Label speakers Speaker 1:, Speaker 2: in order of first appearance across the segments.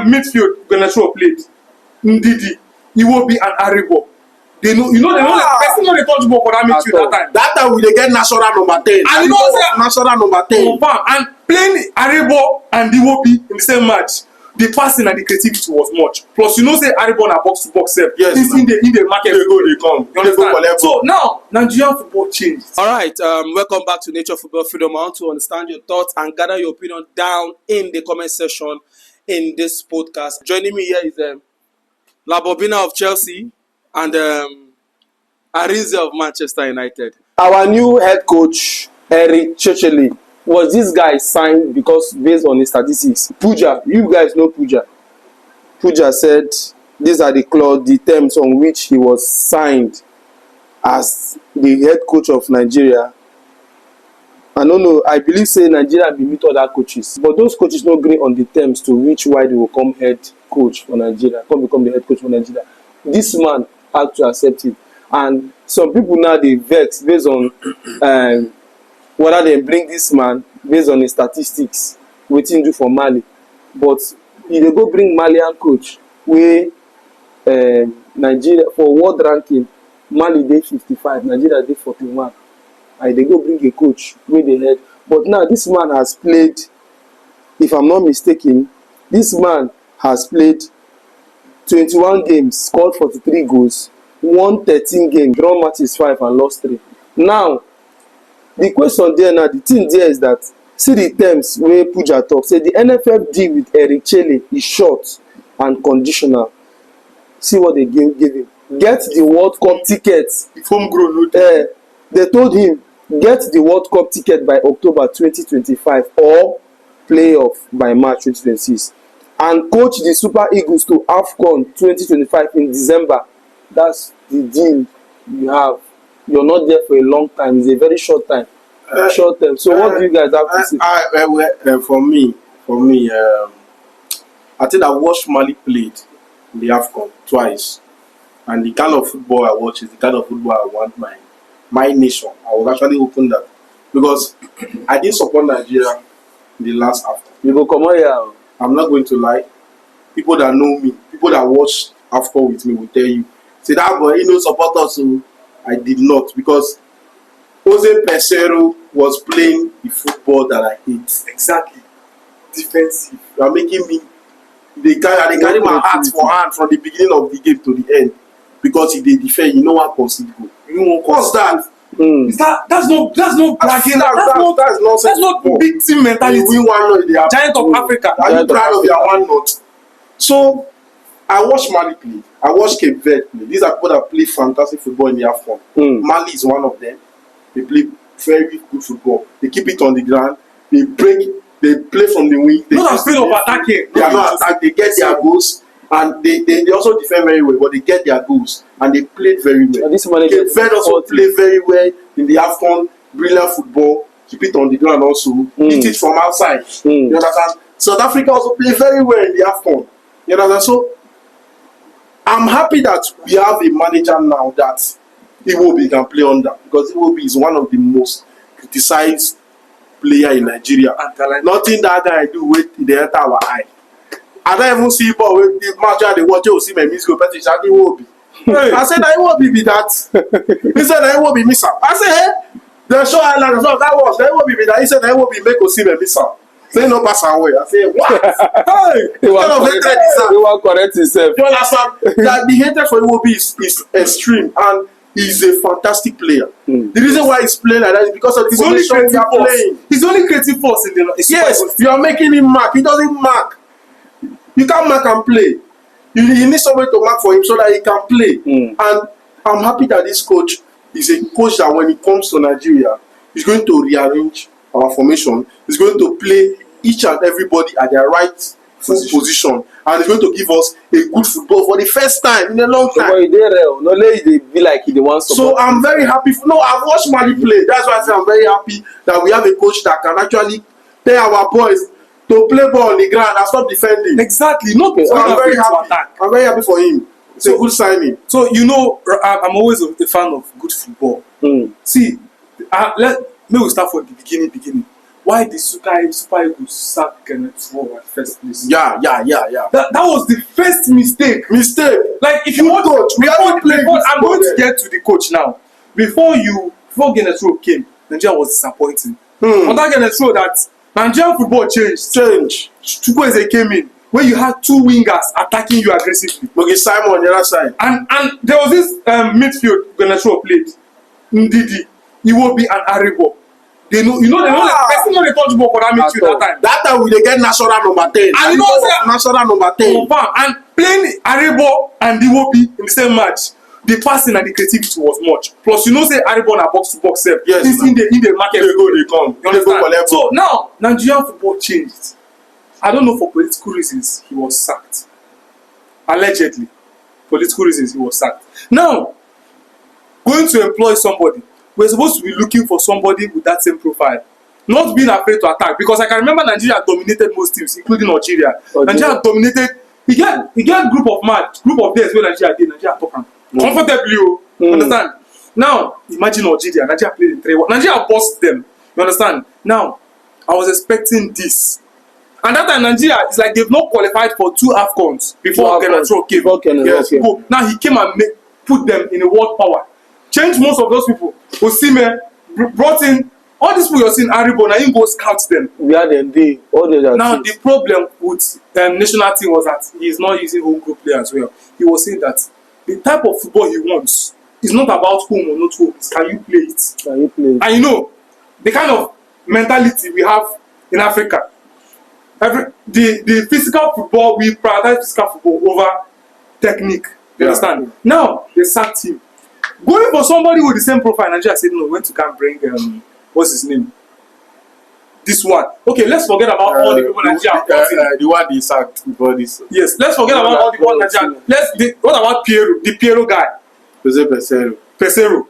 Speaker 1: midfield, MAESTRO played. Ndidi, Iwobi, and Aribo. They know, person know they touch ball for that midfield that time.
Speaker 2: That time we dey get national number 10.
Speaker 1: And you know say
Speaker 2: national number 10.
Speaker 1: And playing Aribo and Iwobi in the same match, the passing and the creativity was much. Plus, you know say Aribo na box to box self.
Speaker 2: Yes,
Speaker 1: in the market
Speaker 2: they come.
Speaker 1: You understand? So now Nigerian football changed.
Speaker 3: All right, welcome back to Nature Football Freedom. I want to understand your thoughts and gather your opinion down in the comment section in this podcast. Joining me here is La Bobina of Chelsea and Arinze of Manchester United.
Speaker 4: Our new head coach, CHELLE, was this guy signed because based on his statistics? Puja, you guys know Puja. Puja said these are the terms on which he was signed as the head coach of Nigeria. I don't know, I believe say Nigeria be meet other coaches, but those coaches no agree on the terms to which why they will come head coach for Nigeria, become the head coach for Nigeria. This man had to accept it. And some people now they vex based on whether they bring this man based on his statistics, wetin do for Mali. But if they go bring Malian coach, where Nigeria for world ranking, Mali dey 55, Nigeria dey 41. And they go bring a coach where they head. But now this man has played, if I'm not mistaken, this man has played 21 games, scored 43 goals, won 13 games, drawn matches 5 and lost 3. Now, the question there now, the thing there is that, see the terms where Puja talk, say the NFF deal with CHELLE is short and conditional. See what they gave him. Get the World Cup tickets.
Speaker 1: Homegrown.
Speaker 4: They told him, get the World Cup ticket by October 2025 or playoff by March 2026. And coach the Super Eagles to AFCON 2025 in December. That's the deal you have. You're not there for a long time. It's a very short time. Short term. So what do you guys have to say?
Speaker 2: For me, I think I watched Mali played in the AFCON twice. And the kind of football I watch is the kind of football I want my nation. I was actually hoping that. Because I didn't support Nigeria in the last AFCON.
Speaker 4: You go come on here.
Speaker 2: I'm not going to lie. People that know me, people that watch AFCON with me will tell you, say that boy, he knows support us. So I did not, because Jose Peseiro was playing the football that I hate.
Speaker 1: Exactly. Defensive.
Speaker 2: You are making me. They carry my heart for hand from the beginning of the game to the end, because if they defend, you know what concede goal. You know what's that?
Speaker 1: That's not bragging. That's not big team mentality.
Speaker 2: We win 1-0.
Speaker 1: Giant of Africa.
Speaker 2: Are you proud of your 1-0? So I watched Mali play. I watched Cape Verde play. These are people that play fantastic football in the AFCON. Mali is one of them. They play very good football. They keep it on the ground. They break. They play from the wing. They
Speaker 1: not afraid of attacking.
Speaker 2: They are not attack. They get their goals. And they also defend very well, but they get their goals. And they played very well. Cape Verde also play very well in the AFCON. Brilliant football. Keep it on the ground also. Hit it from outside. You understand? South Africa also play very well in the AFCON. You understand? So I'm happy that we have a manager now that Iwobi can play under, because Iwobi is one of the most criticized player in Nigeria. Nothing that guy do with the enter our eye. I don't even see ball with the match they watch. You see my musical petition. Iwobi. I said I Iwobi be that. He said I Iwobi miss out. I said hey, the show Island as well. That was I Iwobi be that. He said I Iwobi make us see me miss out. Say no pass away. I say what? Hey,
Speaker 4: he was correct himself.
Speaker 2: You understand? That the hatred for Iwobi is extreme, and he's a fantastic player. The reason why he's playing like that is because of the position we are playing.
Speaker 1: He's the only creative force in the
Speaker 2: yes, you are making him mark. He doesn't mark. You can't mark and play. You need somebody to mark for him so that he can play. And I'm happy that this coach is a coach that when he comes to Nigeria, he's going to rearrange our formation. He's going to play each and everybody at their right position. And he's going to give us a good football for the first time in a long time. So I'm very happy. I've watched Mali play. That's why I say I'm very happy that we have a coach that can actually tell our boys to play ball on the ground and stop defending.
Speaker 1: Exactly.
Speaker 2: So I'm very happy. I'm very happy for him. It's a good signing.
Speaker 1: So I'm always a fan of good football. See, let me start from the beginning. why the Super Eagles sacked Genetro at first place.
Speaker 2: Yeah.
Speaker 1: That was the first mistake. Like if you want
Speaker 2: coach, we haven't played
Speaker 1: before,
Speaker 2: this
Speaker 1: I'm going to
Speaker 2: problem.
Speaker 1: get to the coach now. Before Genetro came, Nigeria was disappointing. Under Genetro, that Nigerian football changed. Chukwueze came in where you had two wingers attacking you aggressively.
Speaker 2: Okay, Simon on the other side.
Speaker 1: And there was this midfield Genetro played. Ndidi, Iwobi, and Aribo. They know the person know they touch ball for that midfield that time.
Speaker 2: That time we dey get national number 10.
Speaker 1: And you know say
Speaker 2: national number 10.
Speaker 1: Confirm. And playing Aribo and Iwobi in the same match, the passing and the creativity was much. Plus, you know say Aribo na box to box sef.
Speaker 2: Yes.
Speaker 1: In the market.
Speaker 2: They come.
Speaker 1: You understand? So now Nigerian football changed. I don't know, for political reasons he was sacked. Allegedly, political reasons he was sacked. Now, going to employ somebody, we're supposed to be looking for somebody with that same profile. Not being afraid to attack. Because I can remember Nigeria dominated most teams, including Nigeria. Nigeria dominated. He get group of days where Nigeria top him. Comfortably, you understand? Now, imagine Nigeria played in 3-1. Nigeria bossed them. You understand? Now, I was expecting this. And that time Nigeria is like they've not qualified for 2 AFCONs before Genetro came. Yes. Go. Now he came and put them in a world power. Changed most of those people. Osimhen brought in all these people you're seeing. Aribo, now he go scout them.
Speaker 4: Where them dey?
Speaker 1: Now the problem with national team was that he is not using home group players as well. He was saying that the type of football he wants is not about home or not home. It's can you play it?
Speaker 4: Can you play it?
Speaker 1: And you know the kind of mentality we have in Africa. The physical football, we prioritize physical football over technique. You understand? Now they sacked him. Going for somebody with the same profile, Nigeria said no, went to come bring what's his name? This one. Okay, let's forget about all the people Nigeria
Speaker 2: the one they sacked before this.
Speaker 1: Yes, let's forget about all the people Nigeria. What about Piero? The Piero guy.
Speaker 2: Jose Pesero.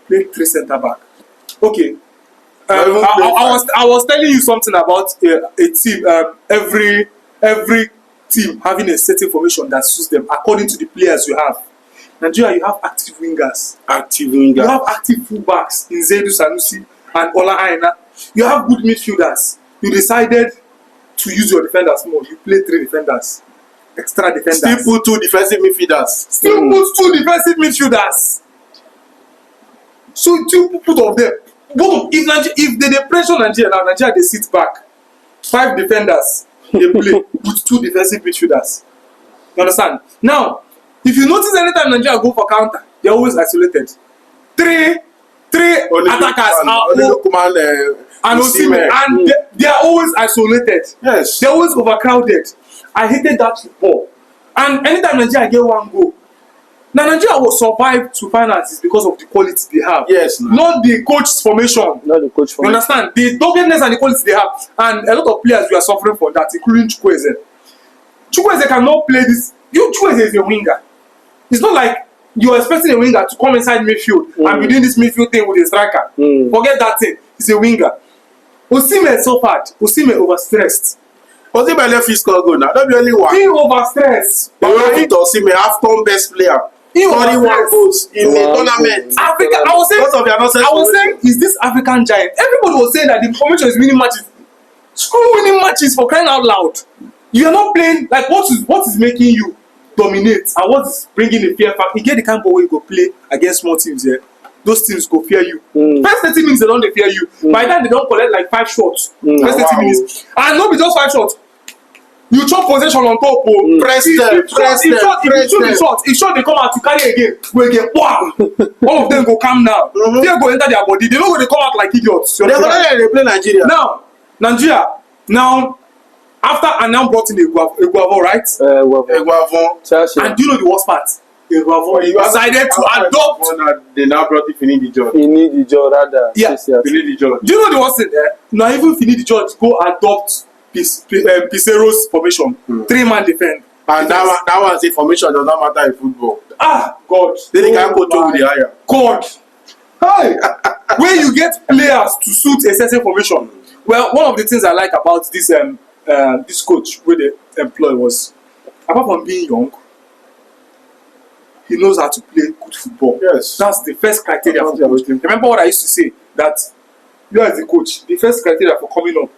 Speaker 1: Played 3 center back. Okay. I was telling you something about a team. Every team having a certain formation that suits them according to the players you have. Nigeria, you have active wingers. You have active fullbacks in Zaidu Sanusi and Ola Aina. You have good midfielders. You decided to use your defenders more. You play 3 defenders, extra defenders.
Speaker 2: Still put 2 defensive midfielders.
Speaker 1: So 2 put of them. If they pressure Nigeria now, Nigeria they sit back. 5 defenders they play with 2 defensive midfielders. You understand? Now, if you notice anytime Nigeria go for counter, they're always isolated. 3 attackers are and Osimhen, and they are always isolated.
Speaker 2: Yes.
Speaker 1: They're always overcrowded. I hated that football. And anytime Nigeria get 1 goal, now Nigeria will survive to finals because of the quality they have.
Speaker 2: Yes.
Speaker 1: Not the coach's formation. You understand? The doggedness and the quality they have. And a lot of players we are suffering for that, including Chukwueze. Chukwueze cannot play this. Chukwueze is a winger. It's not like you're expecting a winger to come inside midfield and be doing this midfield thing with a striker. Forget that thing. He's a winger. Osimhen suffered. Osimhen overstressed.
Speaker 2: Osimhen left his score goal now. Don't be only one.
Speaker 1: He overstressed.
Speaker 2: Osimhen AFCON best player. 41 goals in the tournament.
Speaker 1: Africa, I was saying, is this African giant? Everybody was saying that the formation is winning matches. Screw winning matches, for crying out loud. You are not playing like what is making you dominate and what is bringing the fear factor. You get the kind of ball where you go play against small teams here. Those teams go fear you. First 30 minutes they don't fear you. By the time they don't collect like 5 shots. First 30 minutes. And not be just 5 shots. You chop possession on top.
Speaker 2: Press them.
Speaker 1: If shot they come out to carry again. We get wow. All of them go calm down. They go enter their body. They know when they come out like idiots.
Speaker 2: They play Nigeria.
Speaker 1: Now, after Anam brought in Eguavo, right?
Speaker 2: Eguavo.
Speaker 1: And do you know the worst part? Eguavo decided to adopt.
Speaker 2: They now brought in Finidi George.
Speaker 4: Finidi George, rather.
Speaker 1: Yeah.
Speaker 2: Finidi George.
Speaker 1: Do you know the worst thing there? Now even Finidi George go adopt Pisero's formation. 3-man defend.
Speaker 2: And that was the formation does not matter in football.
Speaker 1: God.
Speaker 2: Then they can control with the higher.
Speaker 1: God. Hey. Where you get players to suit a certain formation. Well, one of the things I like about this coach where they employ was, apart from being young, he knows how to play good football.
Speaker 2: Yes.
Speaker 1: That's the first criteria for coach. Remember what I used to say, that you as the coach, the first criteria for coming up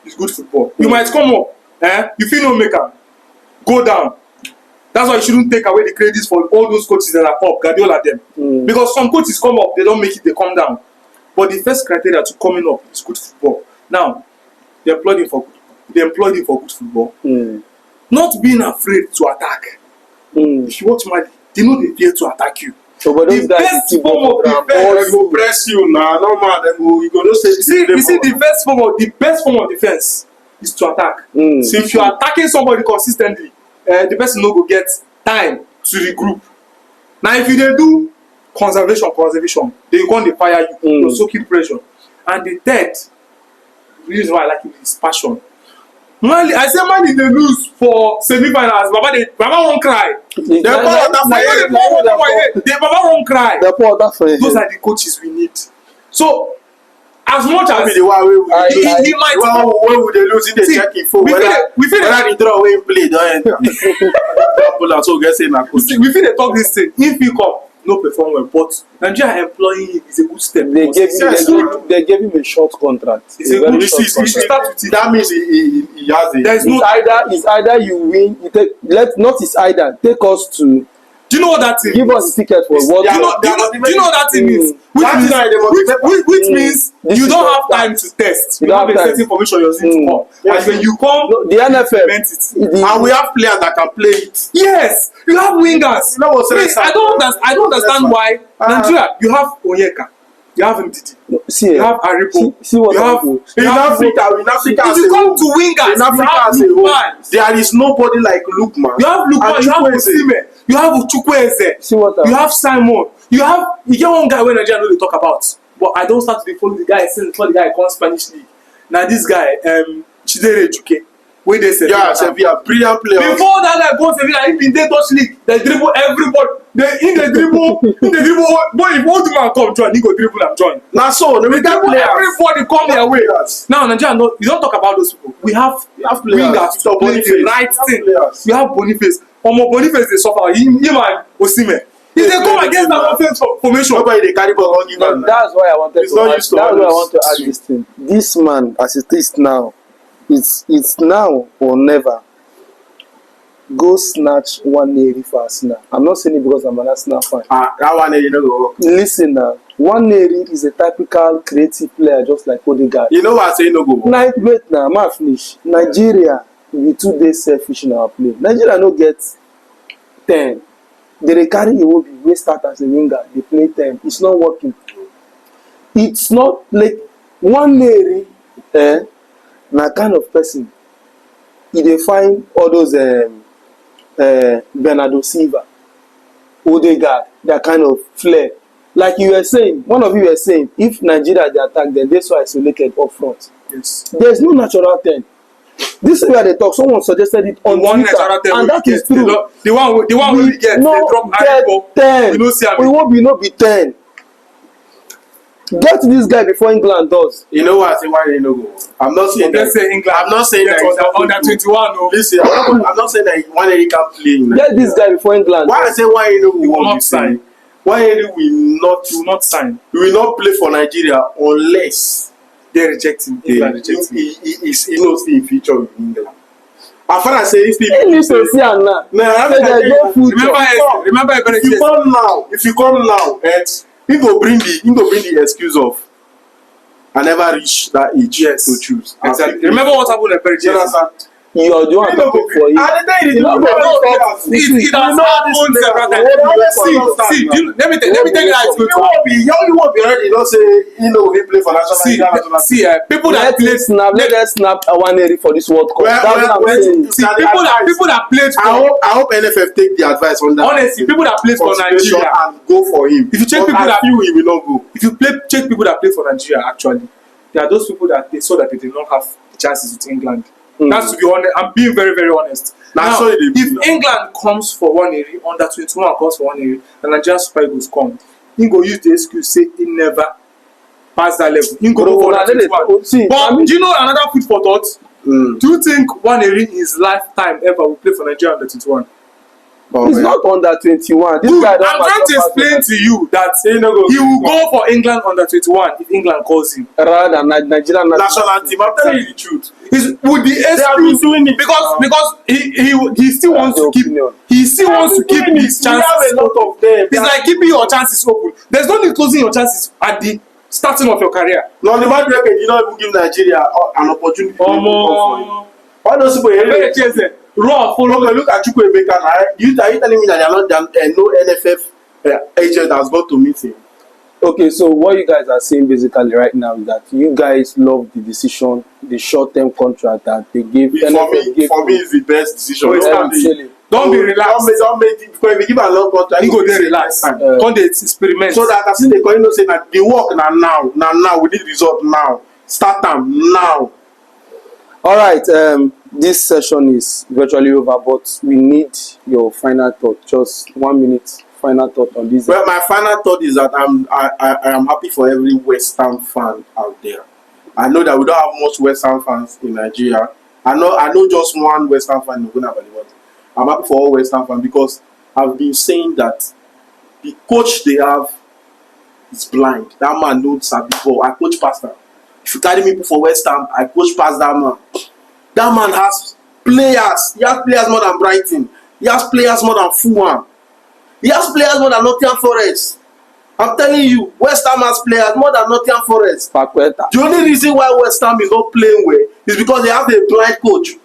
Speaker 1: is good football. You might come up, you feel no make am, go down. That's why you shouldn't take away the credits for all those coaches that are up, Guardiola them. Because some coaches come up, they don't make it, they come down. But the first criteria to coming up is good football. Now, they employed him for good football. Not being afraid to attack. If you watch Mali, they know they fear to attack you.
Speaker 4: So, but those
Speaker 1: The
Speaker 4: guys
Speaker 1: best form of defense.
Speaker 2: They go press you now. No man, you go no say.
Speaker 1: You see, the best form of defense is to attack. So if you are attacking somebody consistently, the person no go get time to regroup. Now, if you dey do conservation, they go on dey fire you. You're soaking pressure. And the third reason why I like him is passion. Mali, I say Mali dey lose for semi-finals. Baba won't cry. Baba won't cry. Those are the coaches we need. So, as much as
Speaker 2: the one
Speaker 1: he might
Speaker 2: when we dey lose, they check him phone. Whether the draw wey play don end. So get say na coach.
Speaker 1: We fit dey talk this thing. If he come, no perform well, but Nigeria employing him is a good step.
Speaker 4: They gave him a short contract.
Speaker 1: It's a good start with it.
Speaker 2: That means he has it.
Speaker 1: There is no.
Speaker 4: It's either you win. You take it's either take us to.
Speaker 1: Do you know what that thing?
Speaker 4: Give us the ticket for what?
Speaker 1: Do you know what that thing means? Which means you don't have time to test. You have a certain information you're using to come. And when you come,
Speaker 4: the NFL
Speaker 2: and we have players that can play it.
Speaker 1: Yes, you have wingers. Please, I don't understand why Nigeria. You have Onyeka, you have Ndidi, you have Aribo, you have
Speaker 2: in Africa.
Speaker 1: If you come to wingers,
Speaker 2: in Africa as a whole, there is nobody like Lookman.
Speaker 1: You have Lookman, you have Osimhen, you have Chukwueze, you have Simon, you get one guy when Nigeria know they talk about. But I don't start to follow the guy since before the guy comes Spanish league. Now this guy, Chidere Juke, where they say
Speaker 2: Sevilla, brilliant player.
Speaker 1: Before that guy goes Sevilla, he been there touch league. They dribble everybody. They dribble. Boy, if old man come join, he go dribble and join.
Speaker 2: Now so,
Speaker 1: everybody come their way. Now Nigeria, no, you don't talk about those people. We have wingers to play the right thing. We have Boniface. Boniface they suffer. Him and Osimhen. If they come against that offense formation,
Speaker 2: nobody they carry ball on you.
Speaker 4: That's why I want to add this thing. This man, as it is now, it's now or never. Go snatch one Neri for Arsenal. I'm not saying it because I'm an Arsenal fan.
Speaker 2: That one Neri no go work.
Speaker 4: Listen now, one Neri is a typical creative player, just like Odegaard.
Speaker 2: You know what I say no go work.
Speaker 4: Wait now, I'm not finish. Nigeria, we 2 days selfish in our play. Nigeria no get 10. They carry Iwobi, we start as a winger, they play 10. It's not working. It's not like one Neri, na kind of person. If they find all those Bernardo Silva, Odegaard, that kind of flair. Like you were saying, one of you were saying, if Nigeria they attack, then they're so isolated up front.
Speaker 1: Yes.
Speaker 4: There's no natural 10. This is where they talk. Someone suggested it on Twitter, and that is true.
Speaker 1: The one we get, they drop Aribo.
Speaker 4: 10.
Speaker 1: You know, see,
Speaker 4: we won't be 10. Get this guy before England does.
Speaker 2: You know what I say? Why they no go? I'm not saying that.
Speaker 1: England.
Speaker 2: I'm not saying that
Speaker 1: under 21. No.
Speaker 2: Listen, I'm not saying that one Eric can play.
Speaker 4: Get this guy before England.
Speaker 2: Why I say why you
Speaker 1: will not sign?
Speaker 2: Why will not sign? He will not play for Nigeria unless
Speaker 1: they reject him.
Speaker 2: He knows the future in England. As far as say this people, remember, if you come now, he go bring the excuse of I never reached that age to choose.
Speaker 1: Exactly. Remember what happened at Berry?
Speaker 4: You're the one to pick for you.
Speaker 1: Let me tell you how it's going to happen.
Speaker 2: You won't be ready. Don't say we play for national.
Speaker 1: See, people that play
Speaker 4: let us snap one area for this World Cup.
Speaker 1: People that played for.
Speaker 2: I hope NFF take the advice on that.
Speaker 1: Honestly, people that play for Nigeria
Speaker 2: and go for him.
Speaker 1: If you check people that
Speaker 2: he will not go.
Speaker 1: If you check people that play for Nigeria, actually, there are those people that they saw that they did not have chances with England. That's to be honest. I'm being very, very honest. Now, if England comes for one area, under 21 comes for one area, and Nigerian Super Eagles come, he go use the excuse say he never passed that level. He go for under 21. But do you know another food for thought? Do you think one area in his lifetime ever will play for Nigeria under 21?
Speaker 4: He's not under 21. This
Speaker 1: Dude,
Speaker 4: guy
Speaker 1: I'm trying to explain to you that he will go for England under 21 if England calls him.
Speaker 4: rather than Nigerian
Speaker 2: national team. I'm telling you the truth.
Speaker 1: With the
Speaker 2: They have been doing it
Speaker 1: because he still wants to keep his chances.
Speaker 2: We have a lot of them.
Speaker 1: It's like keeping your chances open. There's no need closing your chances at the starting of your career.
Speaker 2: No, the man record did not even give Nigeria an opportunity to come for him. All those people
Speaker 1: Raw follow.
Speaker 2: Look at Chukwuemeka now. Are you telling me that no NFF agent has got to meet him?
Speaker 4: Okay, so what you guys are saying basically right now is that you guys love the decision, the short-term contract that they gave.
Speaker 2: For me, it's the best decision.
Speaker 1: Don't be relaxed.
Speaker 2: Don't make it, because if you give a long contract,
Speaker 1: you go there relax. Don't experiment.
Speaker 2: So that I see the Corino say that the work now we need result now. Start them now.
Speaker 4: All right, this session is virtually over, but we need your final thought. Just 1 minute final thought on this.
Speaker 2: Well, my final thought is that I am happy for every West Ham fan out there. I know that we don't have much West Ham fans in Nigeria. I know just one West Ham fan in Ghana, but I'm happy for all West Ham fans because I've been saying that the coach they have is blind. That man knows Sabi ball. I coach past that. If you carry me for West Ham, I coach past that man. That man has players. He has players more than Brighton. He has players more than Fulham. He has players more than Nottingham Forest. I'm telling you, West Ham has players more than Nottingham Forest. The only reason why West Ham is not playing well is because they have a blind coach.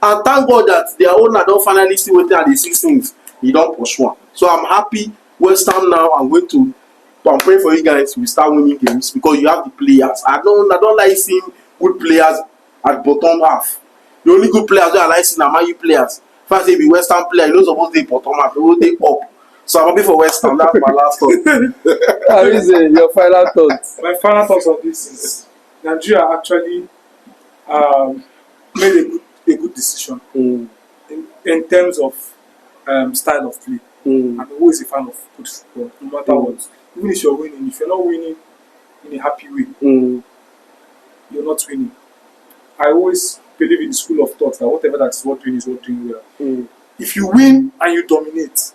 Speaker 2: And thank God that their owner don't finally see what they are the 16th. He don't push one. So I'm happy West Ham now. I'm praying for you guys to start winning games because you have the players. I don't like seeing good players at bottom half. The only good players that I like seeing are Man U players. If I say be West Ham player, you know supposed to be bottom half, they up. So I'm happy for West Ham. That's my last thought.
Speaker 4: Arize, your final thoughts.
Speaker 1: My final thoughts on this is Nigeria actually made a good decision in terms of style of play. I'm always a fan of good football, no matter what. Even if you're winning, if you're not winning in a happy way, you're not winning. I always believe in the school of thought that whatever that's worth doing is worth doing well. If you win and you dominate,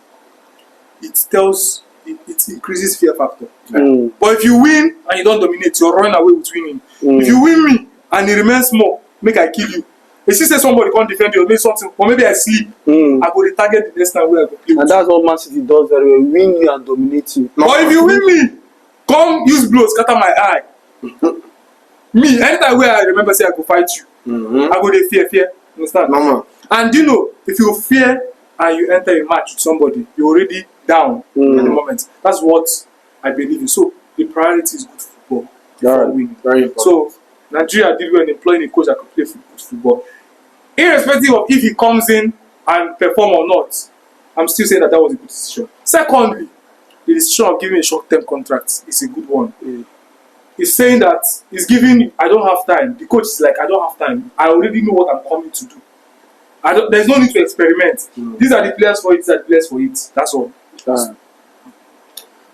Speaker 1: it increases fear factor. But if you win and you don't dominate, you're running away with winning. If you win me and it remains small, make I kill you. If you say somebody can't defend you or maybe something, or maybe I sleep, I go to target the next time where I go play.
Speaker 4: And that's what Man City does very well. Win you and dominate you.
Speaker 1: But if you win me, come use blows, scatter my eye. Me, anytime where I remember say I go fight you, I go to fear. Understand? And you know, if you fear and you enter a match with somebody, you're already down at the moment. That's what I believe in. So the priority is good football.
Speaker 2: Very important.
Speaker 1: So Nigeria did well in employing a coach that could play good football. Irrespective of if he comes in and perform or not, I'm still saying that was a good decision. Secondly, the decision of giving a short-term contract is a good one. He's saying that he's giving, I don't have time. The coach is like, I don't have time. I already know what I'm coming to do. There's no need to experiment. These are the players for it, these are the players for it. That's all.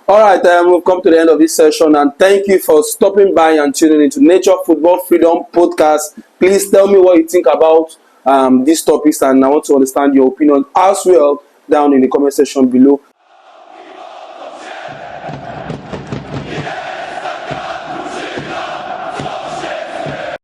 Speaker 4: All right, we've come to the end of this session, and thank you for stopping by and tuning into Nature Football Freedom Podcast. Please tell me what you think about these topics, and I want to understand your opinion as well down in the comment section below.